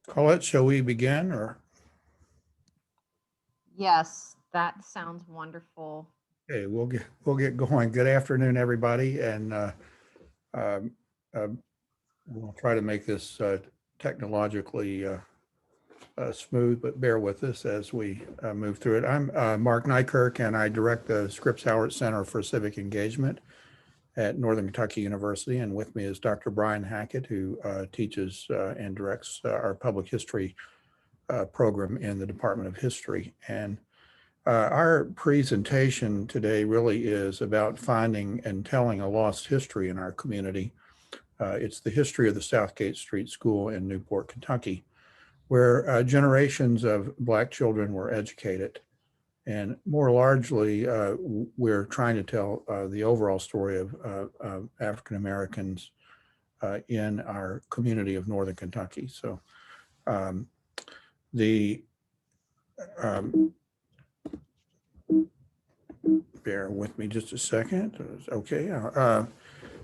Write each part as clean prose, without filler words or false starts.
Colette, shall we begin or? Yes, that sounds wonderful. Okay, we'll get going. Good afternoon, everybody, and um, uh, we'll try to make this technologically smooth, but bear with us as we move through it. I'm Mark Nykirk, and I direct the Scripps Howard Center for Civic Engagement at Northern Kentucky University, and with me is Dr. Brian Hackett, who teaches and directs our public history program in the Department of History. And our presentation today really is about finding and telling a lost history in our community. It's the history of the Southgate Street School in Newport, Kentucky, where generations of Black children were educated. And more largely, we're trying to tell the overall story of African Americans in our community of Northern Kentucky. So um, the um, bear with me just a second. Okay.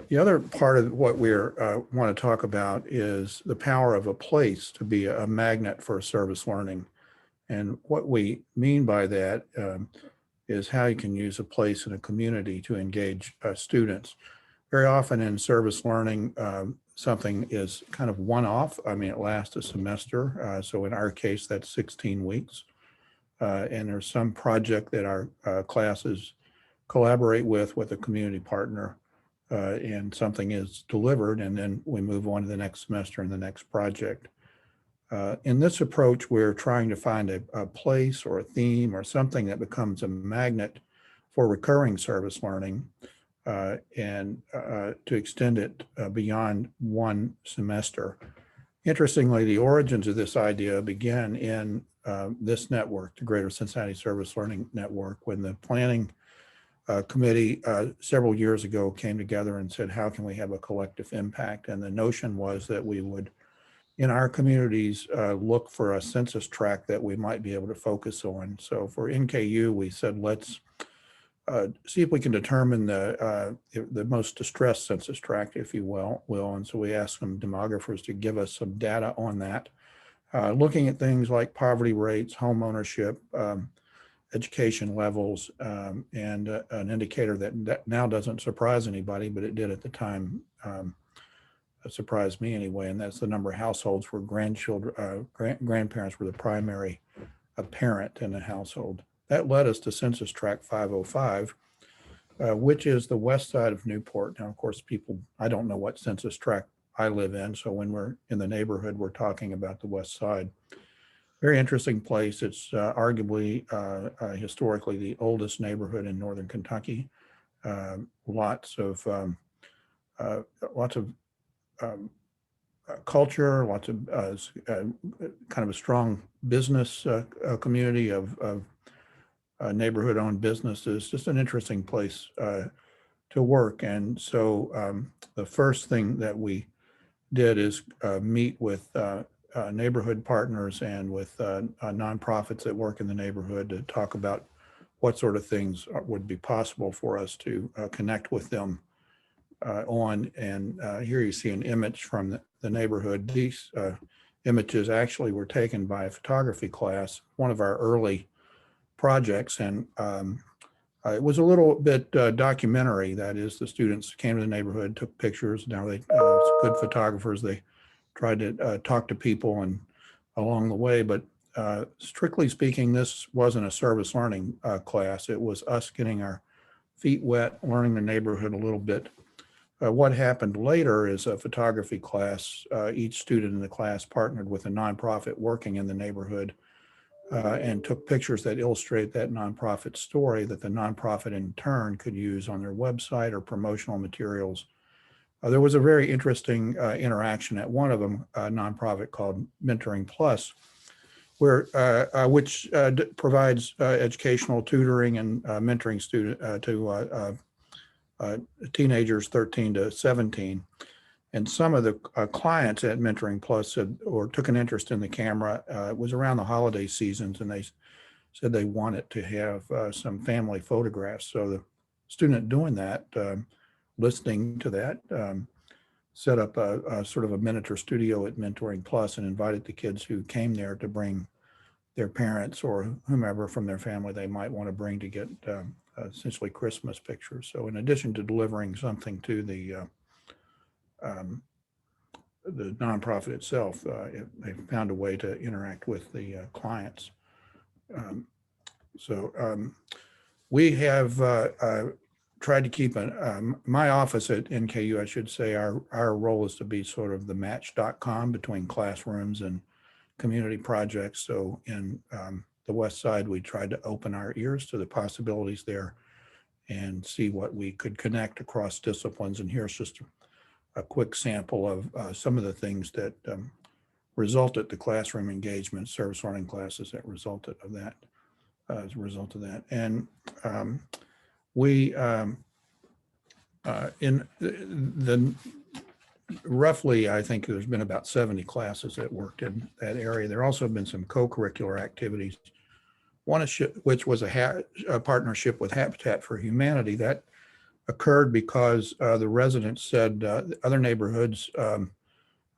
The other part of what we want to talk about is the power of a place to be a magnet for service learning. And what we mean by that is how you can use a place in a community to engage students. Very often in service learning, something is kind of one-off. I mean, it lasts a semester. So in our case, that's 16 weeks. And there's some project that our classes collaborate with a community partner, and something is delivered, and then we move on to the next semester and the next project. In this approach, we're trying to find a place or a theme or something that becomes a magnet for recurring service learning, and to extend it beyond one semester. Interestingly, the origins of this idea began in this network, the Greater Cincinnati Service Learning Network, when the planning committee several years ago came together and said, how can we have a collective impact? And the notion was that we would, in our communities, look for a census tract that we might be able to focus on. So for NKU, we said, let's see if we can determine the most distressed census tract, if you will. And so we asked some demographers to give us some data on that, looking at things like poverty rates, home ownership, education levels, and an indicator that now doesn't surprise anybody, but it did at the time. It surprised me anyway, and that's the number of households where grandparents were the primary parent in the household. That led us to Census Tract 505, which is the west side of Newport. Now, of course, I don't know what census tract I live in, so when we're in the neighborhood, we're talking about the west side. Very interesting place. It's arguably, historically, the oldest neighborhood in Northern Kentucky. Lots of culture, lots of kind of a strong business community of neighborhood-owned businesses. Just an interesting place to work. And so the first thing that we did is meet with neighborhood partners and with nonprofits that work in the neighborhood to talk about what sort of things would be possible for us to connect with them on. And here you see an image from the neighborhood. These images actually were taken by a photography class, one of our early projects, and it was a little bit documentary. That is, the students came to the neighborhood, took pictures. Now they good photographers. They tried to talk to people and along the way, but strictly speaking, this wasn't a service learning class. It was us getting our feet wet, learning the neighborhood a little bit. What happened later is a photography class. Each student in the class partnered with a nonprofit working in the neighborhood and took pictures that illustrate that nonprofit story that the nonprofit in turn could use on their website or promotional materials. There was a very interesting interaction at one of them, a nonprofit called Mentoring Plus, where which provides educational tutoring and mentoring to teenagers 13 to 17. And some of the clients at Mentoring Plus said, or took an interest in the camera. It was around the holiday seasons, and they said they wanted to have some family photographs. So the student doing that, listening to that, set up a sort of a miniature studio at Mentoring Plus and invited the kids who came there to bring their parents or whomever from their family they might want to bring to get essentially Christmas pictures. So in addition to delivering something to the nonprofit itself, they found a way to interact with the clients. We have tried to keep my office at NKU, I should say, our role is to be sort of the match.com between classrooms and community projects. So in the West Side, we tried to open our ears to the possibilities there and see what we could connect across disciplines. And here's just a quick sample of some of the things that resulted, the classroom engagement, service learning classes that resulted of that, as a result of that. And we, in the roughly, I think there's been about 70 classes that worked in that area. There also have been some co-curricular activities, one which was a partnership with Habitat for Humanity. That occurred because the residents said other neighborhoods,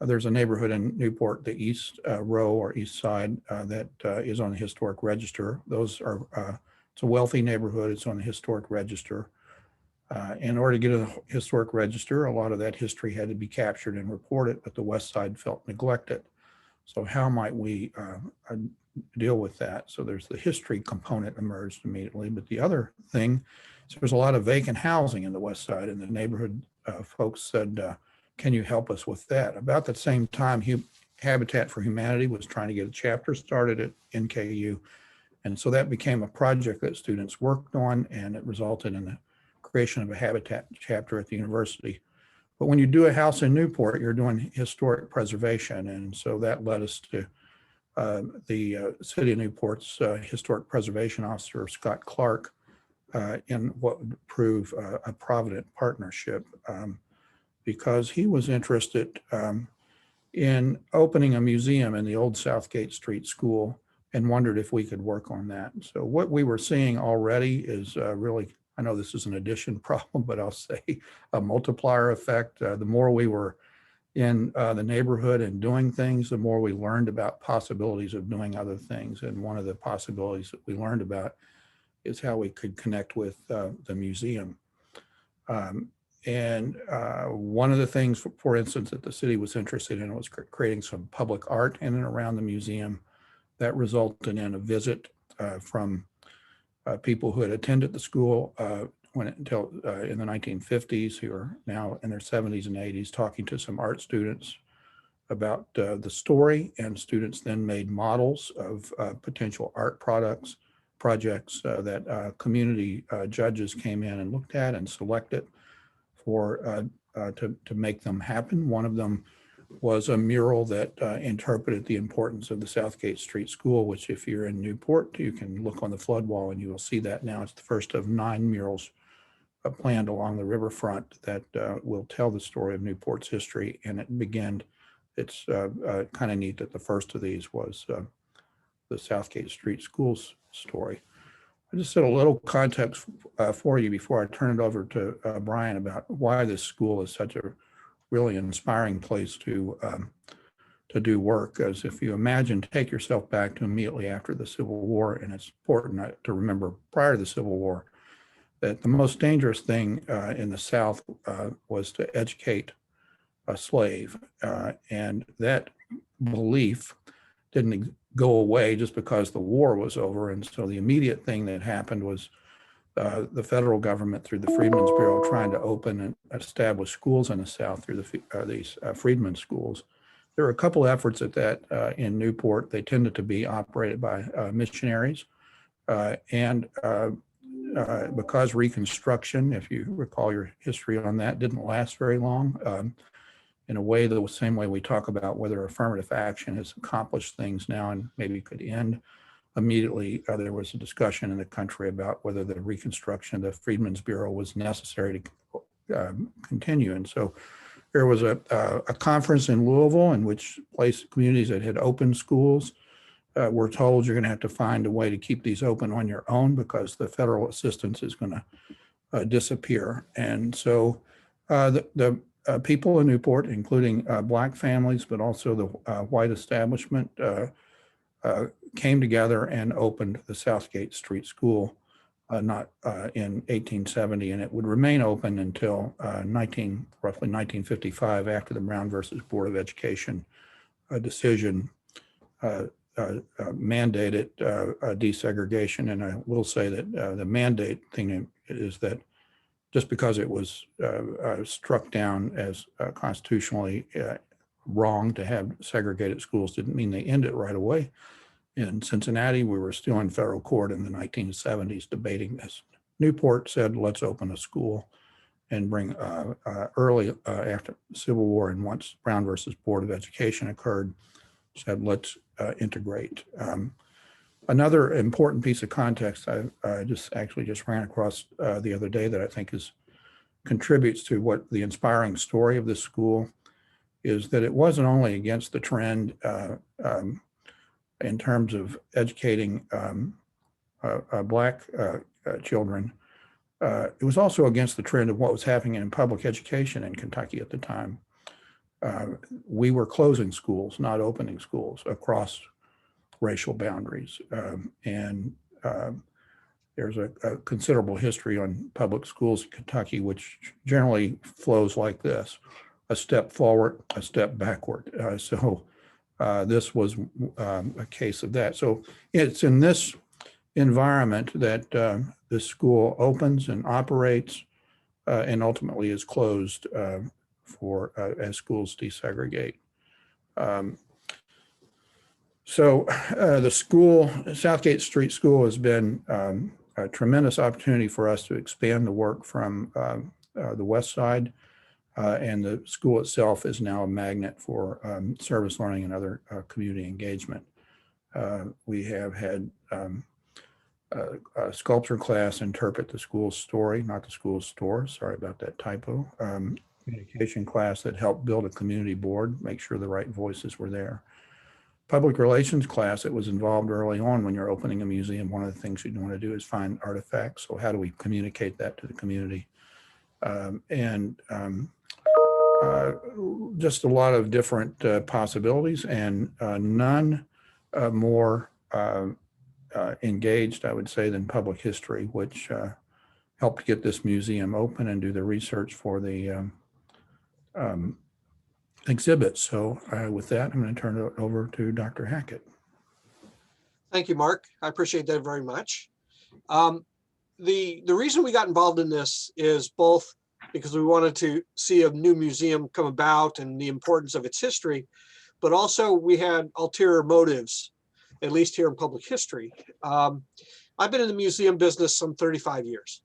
there's a neighborhood in Newport, the East Row or East Side, that is on the historic register. Those are, it's a wealthy neighborhood, it's on the historic register. In order to get a historic register, a lot of that history had to be captured and reported, but the West Side felt neglected. So how might we deal with that? So there's the history component emerged immediately, but the other thing is there's a lot of vacant housing in the West Side, and the neighborhood folks said, can you help us with that? About the same time, Habitat for Humanity was trying to get a chapter started at NKU. And so that became a project that students worked on, and it resulted in the creation of a Habitat chapter at the university. But when you do a house in Newport, you're doing historic preservation. And so that led us to the City of Newport's Historic Preservation Officer, Scott Clark, in what would prove a provident partnership, because he was interested in opening a museum in the old Southgate Street School and wondered if we could work on that. So what we were seeing already is really, I know this is an addition problem, but I'll say a multiplier effect. The more we were in the neighborhood and doing things, the more we learned about possibilities of doing other things. And one of the possibilities that we learned about is how we could connect with the museum. And one of the things, for instance, that the city was interested in was creating some public art in and around the museum. That resulted in a visit from people who had attended the school until in the 1950s, who are now in their 70s and 80s, talking to some art students about the story. And students then made models of potential art projects that community judges came in and looked at and selected for to make them happen. One of them was a mural that interpreted the importance of the Southgate Street School, which if you're in Newport, you can look on the flood wall and you will see that now. It's the first of 9 murals planned along the riverfront that will tell the story of Newport's history. And it began, it's kind of neat that the first of these was the Southgate Street School's story. I just set a little context for you before I turn it over to Brian about why this school is such a really inspiring place to do work. As if you imagine, take yourself back to immediately after the Civil War, and it's important to remember prior to the Civil War that the most dangerous thing in the South was to educate a slave, and that belief didn't go away just because the war was over. And so the immediate thing that happened was the federal government, through the Freedmen's Bureau, trying to open and establish schools in the South through these Freedmen's schools. There were a couple efforts at that in Newport. They tended to be operated by missionaries. And because Reconstruction, if you recall your history on that, didn't last very long, in a way, the same way we talk about whether affirmative action has accomplished things now and maybe could end immediately, there was a discussion in the country about whether the reconstruction of the Freedmen's Bureau was necessary to continue. And so there was a conference in Louisville in which communities that had opened schools were told you're going to have to find a way to keep these open on your own because the federal assistance is going to disappear. And so the people in Newport, including Black families, but also the white establishment, came together and opened the Southgate Street School, not in 1870, and it would remain open until roughly 1955, after the Brown versus Board of Education decision mandated desegregation. And I will say that the mandate thing is that just because it was struck down as constitutionally wrong to have segregated schools didn't mean they ended it right away. In Cincinnati, we were still in federal court in the 1970s debating this. Newport said, let's open a school, and bring early after the Civil War, and once Brown versus Board of Education occurred, said, let's integrate. Another important piece of context I just ran across the other day that I think contributes to what the inspiring story of this school is, that it wasn't only against the trend in terms of educating Black children. It was also against the trend of what was happening in public education in Kentucky at the time. We were closing schools, not opening schools, across racial boundaries. And there's a considerable history on public schools in Kentucky, which generally flows like this: a step forward, a step backward. So this was a case of that. So it's in this environment that the school opens and operates and ultimately is closed as schools desegregate. So the school, Southgate Street School, has been a tremendous opportunity for us to expand the work from the west side, and the school itself is now a magnet for service learning and other community engagement. We have had a sculpture class interpret the school's story, not the school's store. Sorry about that typo. Communication class that helped build a community board, make sure the right voices were there. Public relations class that was involved early on. When you're opening a museum, one of the things you'd want to do is find artifacts. So how do we communicate that to the community? Just a lot of different possibilities, and none more engaged, I would say, than public history, which helped get this museum open and do the research for the exhibit. So with that, I'm going to turn it over to Dr. Hackett. Thank you, Mark. I appreciate that very much. The reason we got involved in this is both because we wanted to see a new museum come about and the importance of its history, but also we had ulterior motives, at least here in public history. I've been in the museum business some 35 years,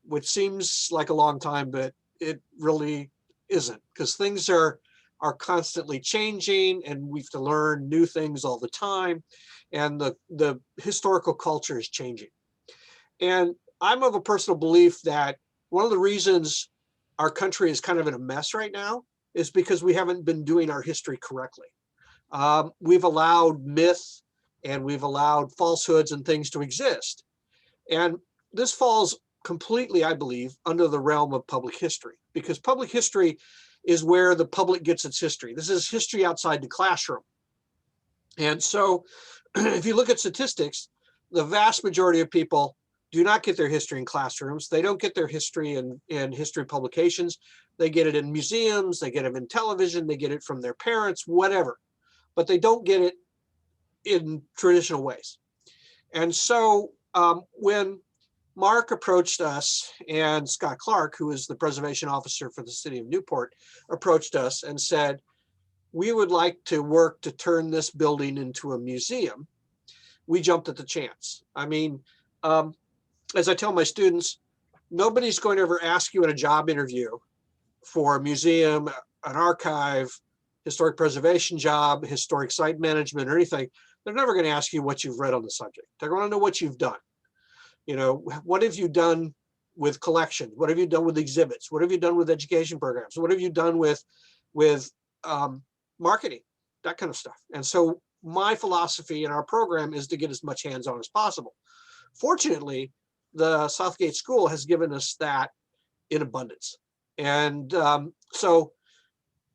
which seems like a long time, but it really isn't, because things are constantly changing and we have to learn new things all the time, and the historical culture is changing. And I'm of a personal belief that one of the reasons our country is kind of in a mess right now is because we haven't been doing our history correctly. We've allowed myth and we've allowed falsehoods and things to exist. And this falls completely, I believe, under the realm of public history, because public history is where the public gets its history. This is history outside the classroom. And so if you look at statistics, the vast majority of people do not get their history in classrooms. They don't get their history in history publications. They get it in museums, they get it in television, they get it from their parents, whatever, but they don't get it in traditional ways. And so when Mark approached us, and Scott Clark, who is the preservation officer for the city of Newport, approached us and said, we would like to work to turn this building into a museum, we jumped at the chance. I mean, as I tell my students, nobody's going to ever ask you in a job interview for a museum, an archive, historic preservation job, historic site management, or anything. They're never going to ask you what you've read on the subject. They're going to know what you've done. You know, what have you done with collections? What have you done with exhibits? What have you done with education programs? What have you done with marketing, that kind of stuff? And so my philosophy in our program is to get as much hands-on as possible. Fortunately, the Southgate School has given us that in abundance. And so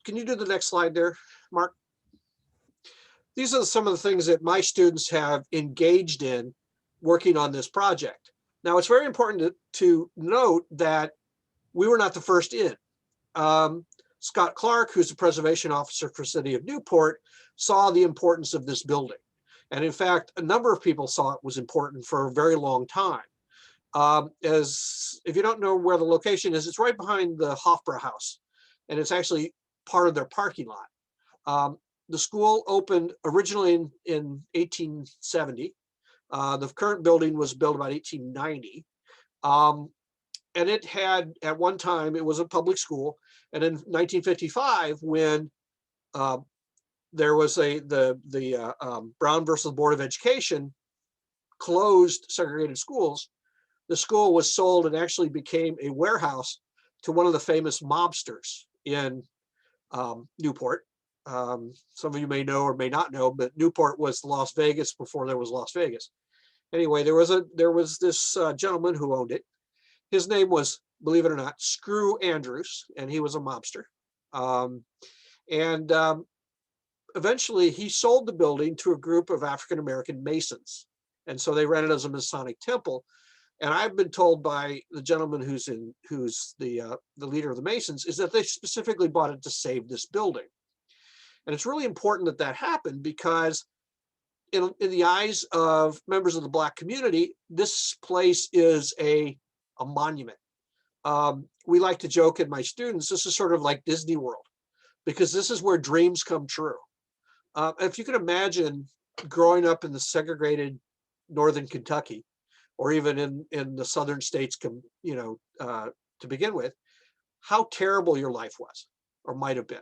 can you do the next slide there, Mark? These are some of the things that my students have engaged in working on this project. Now, it's very important to note that we were not the first in. Scott Clark, who's the preservation officer for the city of Newport, saw the importance of this building. And in fact, a number of people saw it was important for a very long time. As if you don't know where the location is, it's right behind the Hofbräu House, and it's actually part of their parking lot. The school opened originally in 1870. The current building was built about 1890. And it had, at one time, it was a public school. And in 1955, when there was the Brown versus Board of Education closed segregated schools, the school was sold and actually became a warehouse to one of the famous mobsters in Newport. Some of you may know or may not know, but Newport was Las Vegas before there was Las Vegas. Anyway, there was this gentleman who owned it. His name was, believe it or not, Screw Andrews, and he was a mobster. Eventually, he sold the building to a group of African-American Masons. And so they ran it as a Masonic temple. And I've been told by the gentleman who's the leader of the Masons is that they specifically bought it to save this building. And it's really important that that happened because in the eyes of members of the Black community, this place is a monument. We like to joke at my students, this is sort of like Disney World, because this is where dreams come true. If you can imagine growing up in the segregated Northern Kentucky, or even in the Southern states, to begin with, how terrible your life was or might have been.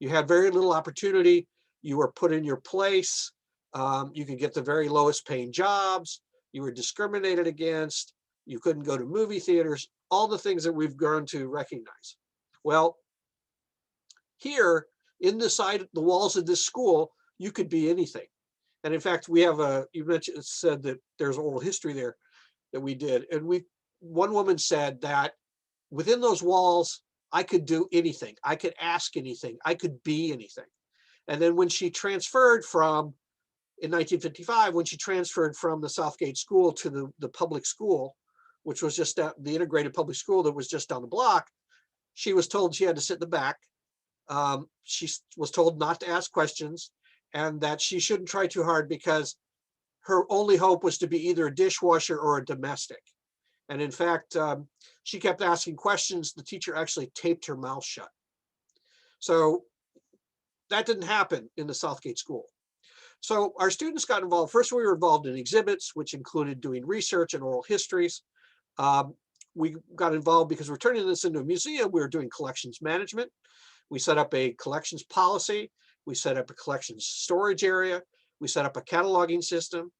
You had very little opportunity. You were put in your place. You could get the very lowest paying jobs. You were discriminated against. You couldn't go to movie theaters, all the things that we've grown to recognize. Well, here in the walls of this school, you could be anything. And in fact, we have said that there's oral history there that we did. And one woman said that within those walls, I could do anything. I could ask anything. I could be anything. And then when she transferred in 1955, when she transferred from the Southgate School to the public school, which was just the integrated public school that was just down the block, she was told she had to sit in the back. She was told not to ask questions and that she shouldn't try too hard because her only hope was to be either a dishwasher or a domestic. And in fact, she kept asking questions. The teacher actually taped her mouth shut. So that didn't happen in the Southgate School. So our students got involved. First, we were involved in exhibits, which included doing research and oral histories. We got involved because we're turning this into a museum. We were doing collections management. We set up a collections policy. We set up a collections storage area. We set up a cataloging system.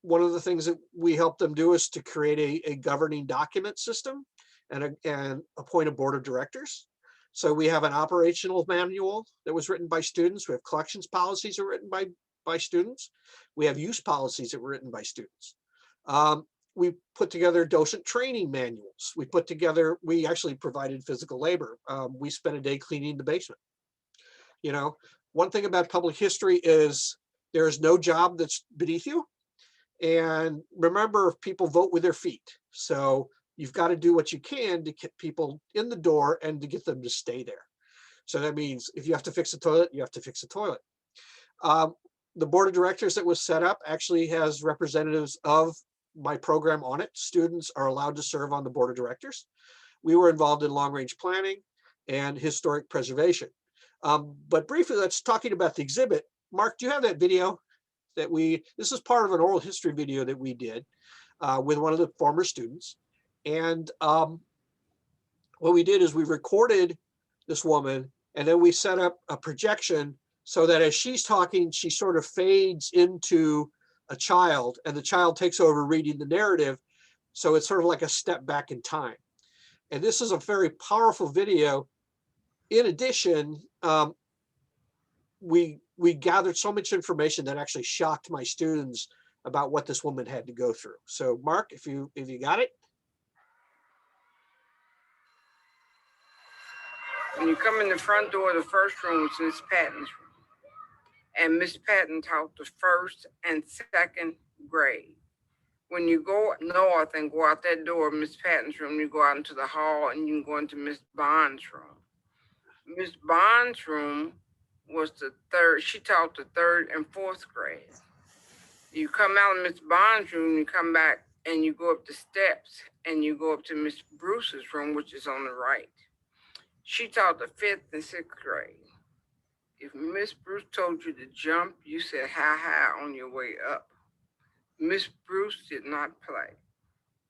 One of the things that we helped them do is to create a governing document system and appoint a board of directors. So we have an operational manual that was written by students. We have collections policies that were written by students. We have use policies that were written by students. We put together docent training manuals. We actually provided physical labor. We spent a day cleaning the basement. One thing about public history is there is no job that's beneath you. And remember, people vote with their feet. So you've got to do what you can to get people in the door and to get them to stay there. So that means if you have to fix a toilet, you have to fix a toilet. The board of directors that was set up actually has representatives of my program on it. Students are allowed to serve on the board of directors. We were involved in long-range planning and historic preservation. But briefly, let's talking about the exhibit. Mark, do you have that video this is part of an oral history video that we did with one of the former students. And what we did is we recorded this woman and then we set up a projection so that as she's talking, she sort of fades into a child and the child takes over reading the narrative. So it's sort of like a step back in time. And this is a very powerful video. In addition, we gathered so much information that actually shocked my students about what this woman had to go through. So Mark, if you got it. When you come in the front door, the first room is Miss Patton's room. And Miss Patton taught the first and second grade. When you go north and go out that door, Miss Patton's room, you go out into the hall and you can go into Miss Bond's room. Miss Bond's room was the third, she taught the third and fourth grade. You come out of Miss Bond's room, you come back and you go up the steps and you go up to Miss Bruce's room, which is on the right. She taught the fifth and sixth grade. If Miss Bruce told you to jump, you said hi on your way up. Miss Bruce did not play.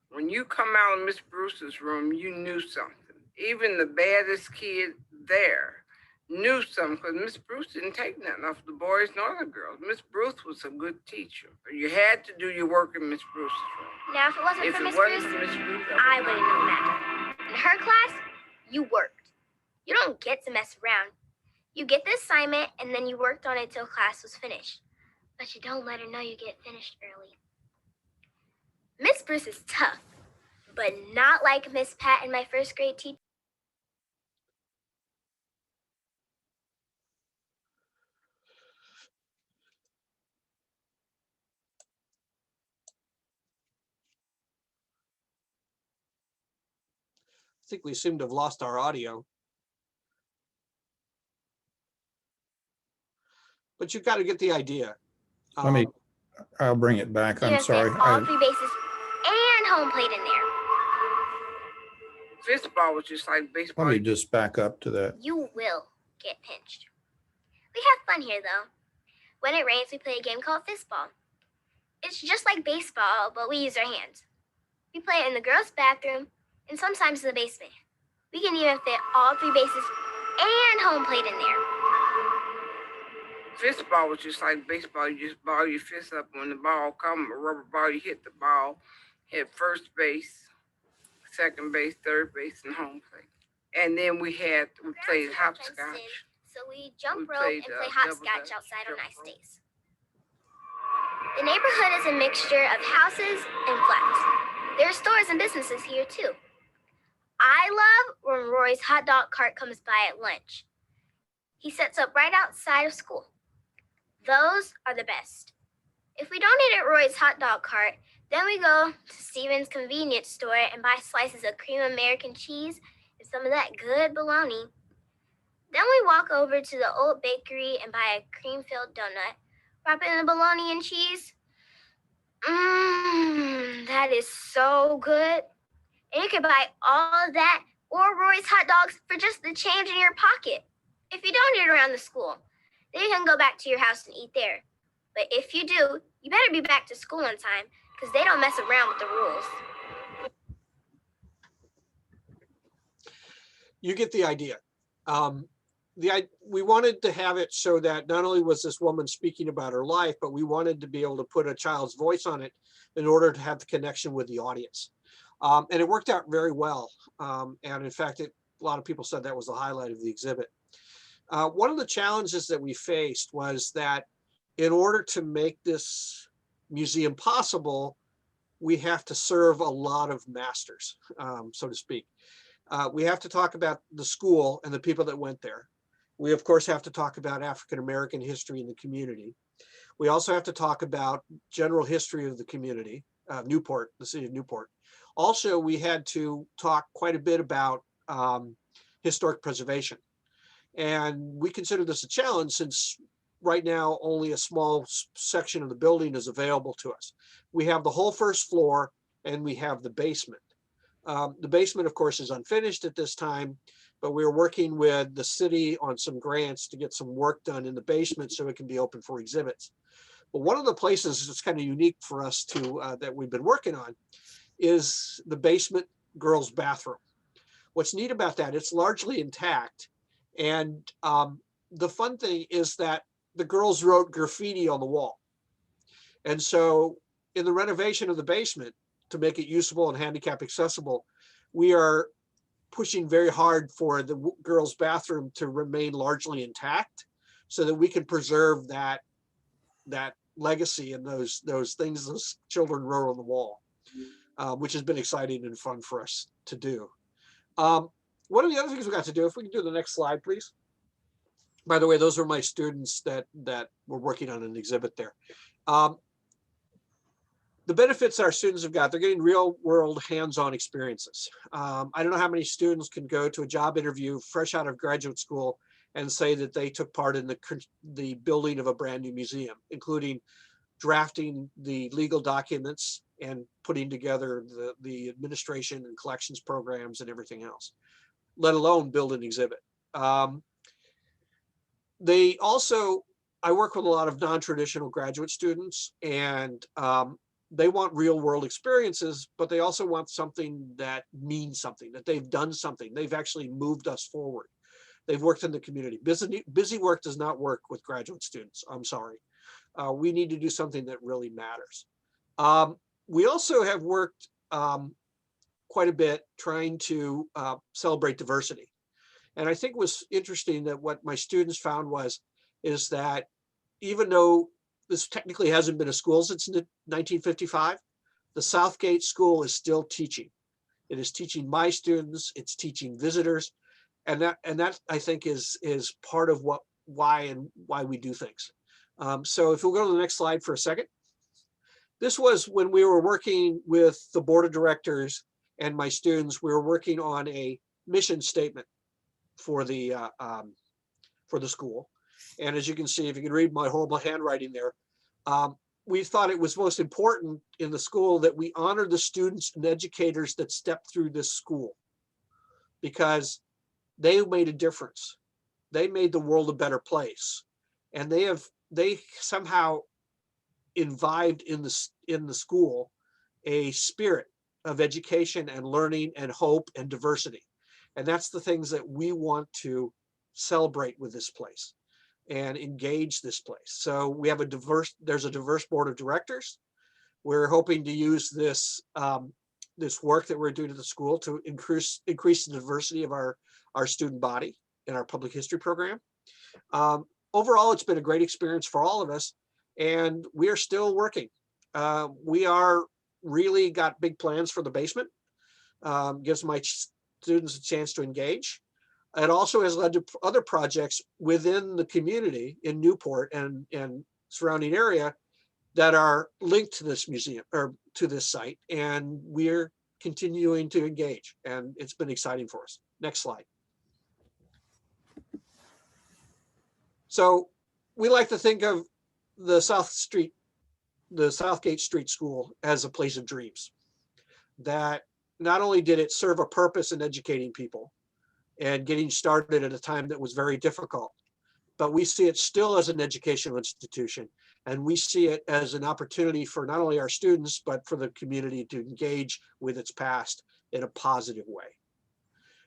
When you come out of Miss Bruce's room, you knew something. Even the baddest kid there knew something because Miss Bruce didn't take nothing off the boys nor the girls. Miss Bruce was a good teacher. You had to do your work in Miss Bruce's room. Now, if it wasn't for Miss Bruce, I wouldn't know that. In her class, you worked. You don't get to mess around. You get the assignment and then you worked on it till class was finished. But you don't let her know you get finished early. Miss Bruce is tough, but not like Miss Pat and my first grade teacher. I think we seem to have lost our audio. But you've got to get the idea. I'll bring it back. You I'm have sorry. all three bases and home plate in there. Baseball was just like baseball. Let me just back up to that. You will get pinched. We have fun here, though. When it rains, we play a game called fistball. It's just like baseball, but we use our hands. We play it in the girls' bathroom and sometimes in the basement. We can even fit all three bases and home plate in there. Fistball was just like baseball. You just ball your fist up when the ball comes, a rubber ball, you hit the ball, hit first base, second base, third base, and home plate. And then we played hopscotch. So we jump rope and play hopscotch outside on nice days. The neighborhood is a mixture of houses and flats. There are stores and businesses here too. I love when Rory's hot dog cart comes by at lunch. He sets up right outside of school. Those are the best. If we don't eat at Roy's hot dog cart, then we go to Steven's convenience store and buy slices of cream American cheese and some of that good bologna. Then we walk over to the old bakery and buy a cream-filled donut, wrap it in the bologna and cheese. That is so good. And you can buy all of that or Roy's hot dogs for just the change in your pocket. If you don't eat around the school, then you can go back to your house and eat there. But if you do, you better be back to school on time because they don't mess around with the rules. You get the idea. We wanted to have it so that not only was this woman speaking about her life, but we wanted to be able to put a child's voice on it in order to have the connection with the audience. And it worked out very well. And in fact, a lot of people said that was the highlight of the exhibit. One of the challenges that we faced was that in order to make this museum possible, we have to serve a lot of masters, so to speak. We have to talk about the school and the people that went there. We, of course, have to talk about African-American history in the community. We also have to talk about general history of the community, Newport, the city of Newport. Also, we had to talk quite a bit about historic preservation. And we consider this a challenge since right now only a small section of the building is available to us. We have the whole first floor and we have the basement. The basement, of course, is unfinished at this time, but we're working with the city on some grants to get some work done in the basement so it can be open for exhibits. But one of the places that's kind of unique for us to that we've been working on is the basement girls' bathroom. What's neat about that, it's largely intact. And the fun thing is that the girls wrote graffiti on the wall. And so in the renovation of the basement, to make it usable and handicap accessible, we are pushing very hard for the girls' bathroom to remain largely intact so that we can preserve that legacy and those things those children wrote on the wall, which has been exciting and fun for us to do. one of the other things we got to do, if we can do the next slide, please. By the way, those are my students that were working on an exhibit there. The benefits our students have got, they're getting real world hands-on experiences. I don't know how many students can go to a job interview fresh out of graduate school and say that they took part in the building of a brand new museum, including drafting the legal documents and putting together the administration and collections programs and everything else, let alone build an exhibit. They also, I work with a lot of non-traditional graduate students, and they want real world experiences, but they also want something that means something, that they've done something. They've actually moved us forward. They've worked in the community. Busy work does not work with graduate students. I'm sorry. We need to do something that really matters. We also have worked quite a bit trying to celebrate diversity. And I think what's interesting that what my students found is that even though this technically hasn't been a school since 1955, the Southgate School is still teaching. It is teaching my students, it's teaching visitors. And that I think is part of why we do things. So if we'll go to the next slide for a second. This was when we were working with the board of directors and my students, we were working on a mission statement for the school. And as you can see, if you can read my horrible handwriting there, we thought it was most important in the school that we honor the students and educators that stepped through this school, because they made a difference. They made the world a better place. And they somehow imbibed in the school a spirit of education and learning and hope and diversity. And that's the things that we want to celebrate with this place and engage this place. So we have there's a diverse board of directors. We're hoping to use this work that we're doing at the school to increase the diversity of our student body in our public history program. Overall, it's been a great experience for all of us, and we are still working. We are really got big plans for the basement. Gives my students a chance to engage. It also has led to other projects within the community in Newport and surrounding area that are linked to this museum or to this site, and we're continuing to engage, and it's been exciting for us. Next slide. So we like to think of the Southgate Street School as a place of dreams, that not only did it serve a purpose in educating people and getting started at a time that was very difficult, but we see it still as an educational institution. And we see it as an opportunity for not only our students, but for the community to engage with its past in a positive way.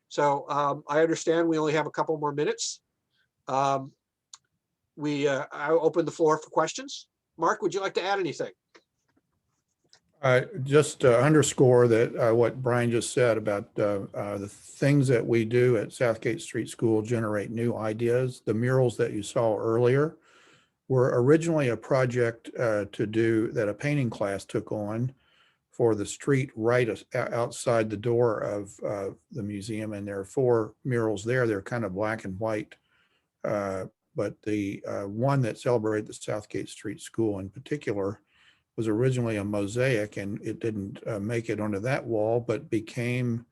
So I understand we only have a couple more minutes. I'll open the floor for questions. Mark, would you like to add anything? Just to underscore that what Brian just said about the things that we do at Southgate Street School generate new ideas. The murals that you saw earlier were originally a project to do that a painting class took on for the street right outside the door of the museum. And there are 4 murals there. They're kind of black and white. But the one that celebrated the Southgate Street School in particular was originally a mosaic, and it didn't make it onto that wall, but became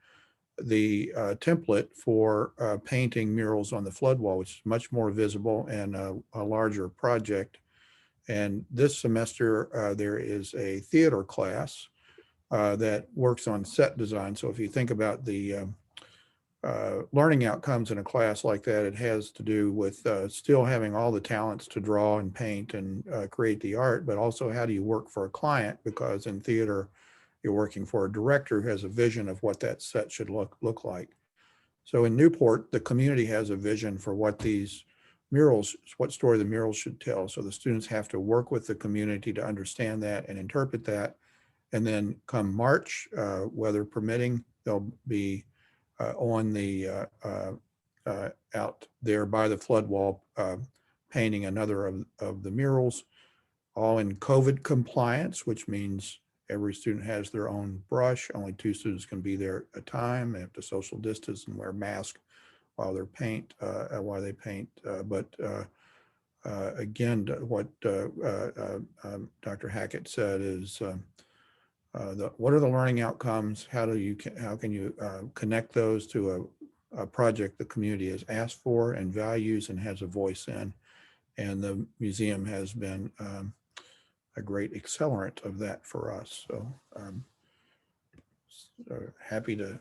the template for painting murals on the flood wall, which is much more visible and a larger project. And this semester, there is a theater class that works on set design. So if you think about the learning outcomes in a class like that, it has to do with still having all the talents to draw and paint and create the art, but also how do you work for a client? Because in theater, you're working for a director who has a vision of what that set should look like. So in Newport, the community has a vision for what these murals, what story the murals should tell. So the students have to work with the community to understand that and interpret that. And then come March, weather permitting, they'll be on the out there by the flood wall, painting another of the murals, all in COVID compliance, which means Every student has their own brush. Only 2 students can be there at a time. They have to social distance and wear masks while they paint. Again, what Dr. Hackett said is, what are the learning outcomes? How can you connect those to a project the community has asked for and values and has a voice in? And the museum has been a great accelerant of that for us. So, happy to.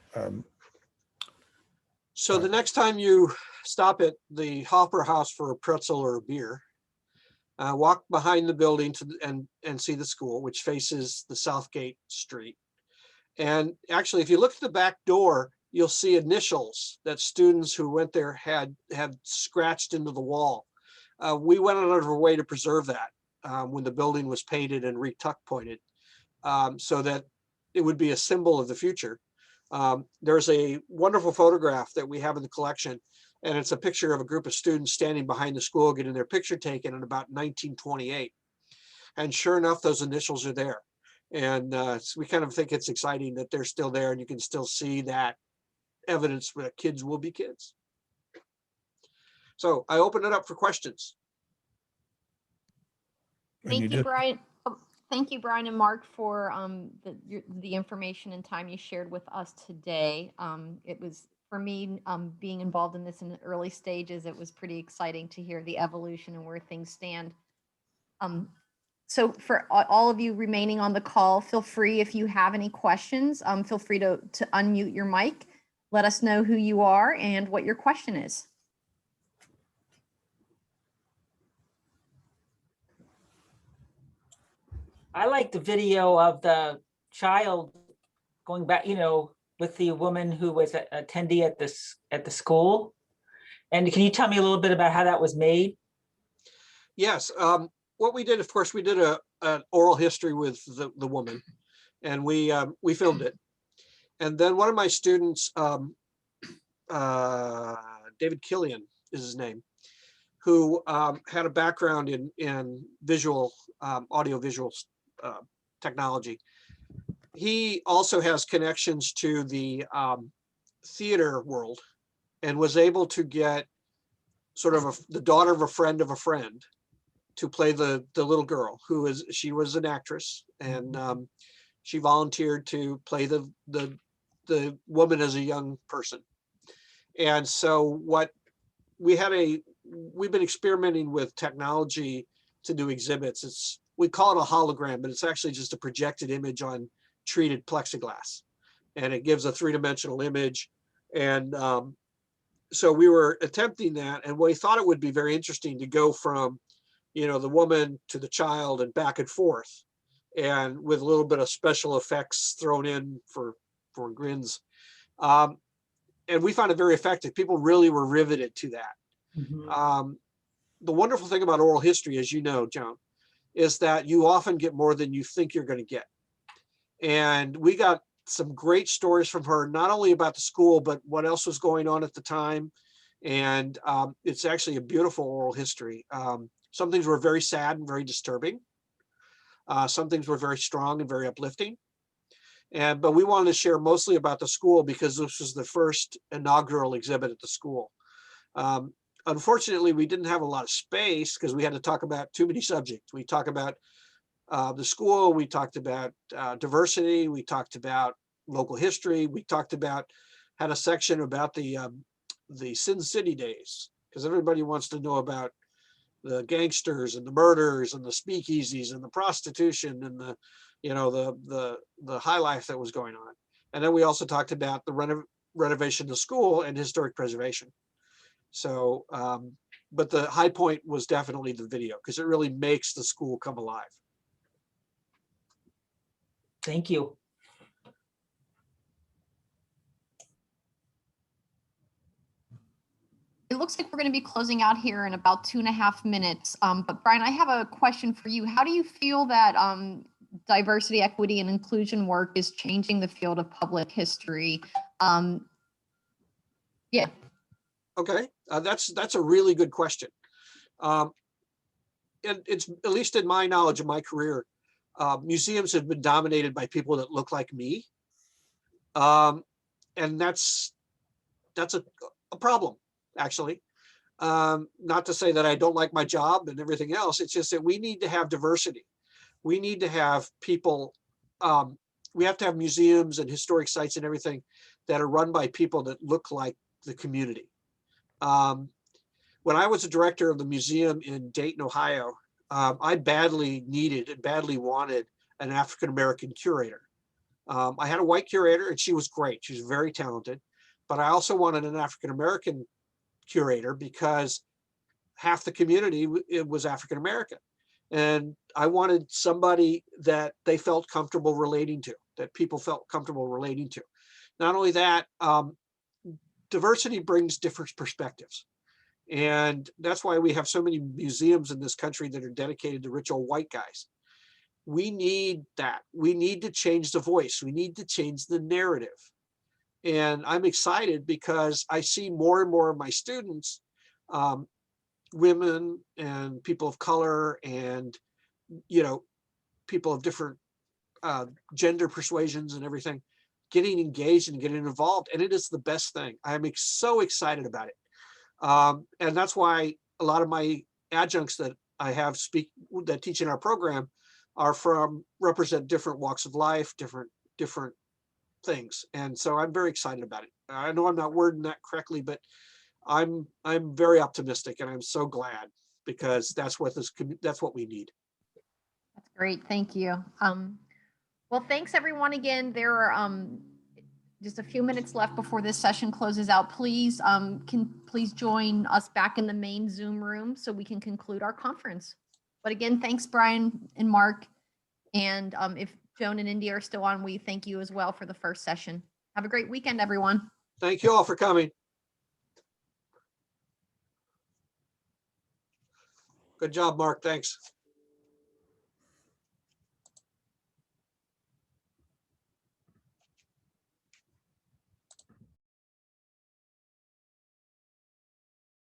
So the next time you stop at the Hopper House for a pretzel or a beer, walk behind the building and see the school, which faces the Southgate Street. And actually, if you look at the back door, you'll see initials that students who went there had scratched into the wall. We went out of our way to preserve that when the building was painted and retuck pointed, so that it would be a symbol of the future. There's a wonderful photograph that we have in the collection, and it's a picture of a group of students standing behind the school getting their picture taken in about 1928. And sure enough, those initials are there. And so we kind of think it's exciting that they're still there and you can still see that evidence that kids will be kids. So I open it up for questions. Thank you, Brian. Thank you, Brian and Mark, for the information and time you shared with us today. It was, for me, being involved in this in the early stages, it was pretty exciting to hear the evolution and where things stand. So for all of you remaining on the call, feel free, if you have any questions, feel free to unmute your mic. Let us know who you are and what your question is. I like the video of the child going back, with the woman who was an attendee at the school. And can you tell me a little bit about how that was made? Yes. What we did, of course, we did an oral history with the woman, and we filmed it. And then one of my students, David Killian is his name, who had a background in visual, audio-visual technology. He also has connections to the theater world and was able to get sort of the daughter of a friend to play the little girl she was an actress, and she volunteered to play the woman as a young person. And so we've been experimenting with technology to do exhibits. We call it a hologram, but it's actually just a projected image on treated plexiglass, and it gives a 3-dimensional image. And so we were attempting that, and we thought it would be very interesting to go from, the woman to the child and back and forth, and with a little bit of special effects thrown in for grins. And we found it very effective. People really were riveted to that. Mm-hmm. The wonderful thing about oral history, as you know, Joan, is that you often get more than you think you're going to get. And we got some great stories from her, not only about the school, but what else was going on at the time. And it's actually a beautiful oral history. Some things were very sad and very disturbing. Some things were very strong and very uplifting. But we wanted to share mostly about the school because this was the first inaugural exhibit at the school. Unfortunately, we didn't have a lot of space because we had to talk about too many subjects. We talked about the school, we talked about diversity, we talked about local history, we had a section about the Sin City days, because everybody wants to know about the gangsters and the murders and the speakeasies and the prostitution and the high life that was going on. And then we also talked about the renovation of the school and historic preservation. So, but the high point was definitely the video, because it really makes the school come alive. Thank you. It looks like we're going to be closing out here in about 2.5 minutes. But Brian, I have a question for you. How do you feel that diversity, equity, and inclusion work is changing the field of public history? Yeah. Okay, that's a really good question. And it's, at least in my knowledge of my career, museums have been dominated by people that look like me. And that's a problem, actually. Not to say that I don't like my job and everything else. It's just that we need to have diversity. We need to have people, we have to have museums and historic sites and everything that are run by people that look like the community. When I was a director of the museum in Dayton, Ohio, I badly needed and badly wanted an African-American curator. I had a white curator and she was great. She was very talented, but I also wanted an African-American curator because half the community it was African-American. And I wanted somebody that they felt comfortable relating to, that people felt comfortable relating to. Not only that, diversity brings different perspectives. And that's why we have so many museums in this country that are dedicated to rich old white guys. We need that. We need to change the voice. We need to change the narrative. And I'm excited because I see more and more of my students, women and people of color and, people of different gender persuasions and everything, getting engaged and getting involved. And it is the best thing. I'm so excited about it. And that's why a lot of my adjuncts that I have that teach in our program are represent different walks of life, different things. And so I'm very excited about it. I know I'm not wording that correctly, but I'm very optimistic and I'm so glad because that's what we need. That's great. Thank you. Well, thanks everyone again. There are just a few minutes left before this session closes out. Please join us back in the main Zoom room so we can conclude our conference. But again, thanks Brian and Mark. And if Joan and Indy are still on, we thank you as well for the first session. Have a great weekend, everyone. Thank you all for coming. Good job, Mark. Thanks.